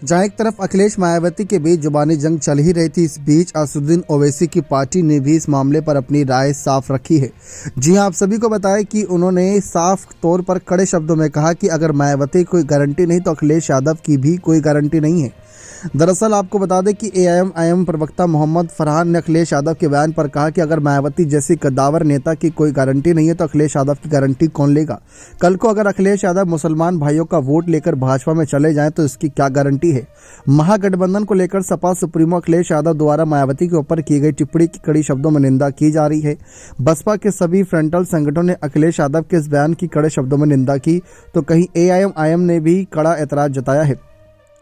जहां एक तरफ अखिलेश मायावती के बीच जुबानी जंग चल ही रही थी, इस बीच असदुद्दीन ओवैसी की पार्टी ने भी इस मामले पर अपनी राय साफ रखी है। जी हां, आप सभी को बताएं कि उन्होंने साफ तौर पर कड़े शब्दों में कहा कि अगर मायावती की कोई गारंटी नहीं तो अखिलेश यादव की भी कोई गारंटी नहीं है। दरअसल आपको बता दें कि एआईएम प्रवक्ता मोहम्मद फरहान ने अखिलेश यादव के बयान पर कहा कि अगर मायावती जैसी कद्दावर नेता की कोई गारंटी नहीं है तो अखिलेश यादव की गारंटी कौन लेगा। कल को अगर अखिलेश यादव मुसलमान भाइयों का वोट लेकर भाजपा में चले जाएं तो इसकी क्या गारंटी है। महागठबंधन को लेकर सपा सुप्रीमो अखिलेश यादव द्वारा मायावती के ऊपर की गई टिप्पणी की कड़ी शब्दों में निंदा की जा रही है। बसपा के सभी फ्रंटल संगठनों ने अखिलेश यादव के इस बयान की कड़े शब्दों में निंदा की तो कहीं एआईएम ने भी कड़ा एतराज जताया है।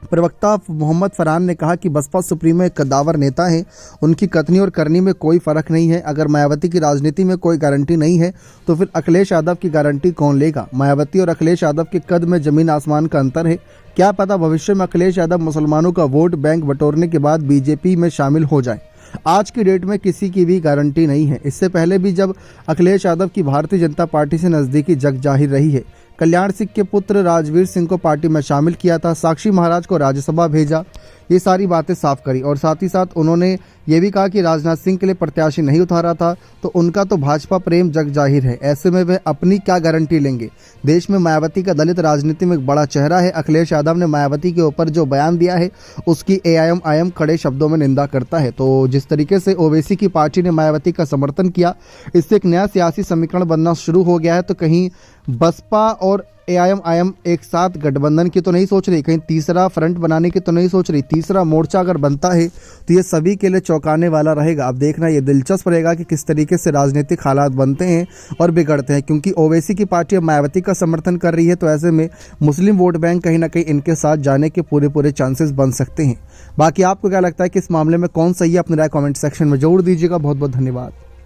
प्रवक्ता मोहम्मद फरहान ने कहा कि बसपा सुप्रीमो एक कद्दावर नेता है, उनकी कथनी और करनी में कोई फर्क नहीं है। अगर मायावती की राजनीति में कोई गारंटी नहीं है तो फिर अखिलेश यादव की गारंटी कौन लेगा। मायावती और अखिलेश यादव के कद में जमीन आसमान का अंतर है। क्या पता भविष्य में अखिलेश यादव मुसलमानों का वोट बैंक बटोरने के बाद बीजेपी में शामिल हो जाए। आज की डेट में किसी की भी गारंटी नहीं है। इससे पहले भी जब अखिलेश यादव की भारतीय जनता पार्टी से नजदीकी जग जाहिर रही है, कल्याण सिंह के पुत्र राजवीर सिंह को पार्टी में शामिल किया था, साक्षी महाराज को राज्यसभा भेजा, ये सारी बातें साफ करी और साथ ही साथ उन्होंने ये भी कहा कि राजनाथ सिंह के लिए प्रत्याशी नहीं उतारा था तो उनका तो भाजपा प्रेम जग जाहिर है। ऐसे में वे अपनी क्या गारंटी लेंगे। देश में मायावती का दलित राजनीति में एक बड़ा चेहरा है। अखिलेश यादव ने मायावती के ऊपर जो बयान दिया है उसकी एआईएम खड़े शब्दों में निंदा करता है। तो जिस तरीके से ओवैसी की पार्टी ने मायावती का समर्थन किया, इससे एक नया सियासी समीकरण बनना शुरू हो गया है। तो कहीं बसपा और एआईएम एक साथ गठबंधन की तो नहीं सोच रही, कहीं तीसरा फ्रंट बनाने की तो नहीं सोच रही। तीसरा मोर्चा अगर बनता है तो ये सभी के लिए चौंकाने वाला रहेगा। अब देखना ये दिलचस्प रहेगा कि किस तरीके से राजनीतिक हालात बनते हैं और बिगड़ते हैं, क्योंकि ओवैसी की पार्टी अब मायावती का समर्थन कर रही है तो ऐसे में मुस्लिम वोट बैंक कहीं ना कहीं इनके साथ जाने के पूरे चांसेस बन सकते हैं। बाकी आपको क्या लगता है कि इस मामले में कौन सही है, अपनी राय कमेंट सेक्शन में जरूर दीजिएगा। बहुत बहुत धन्यवाद।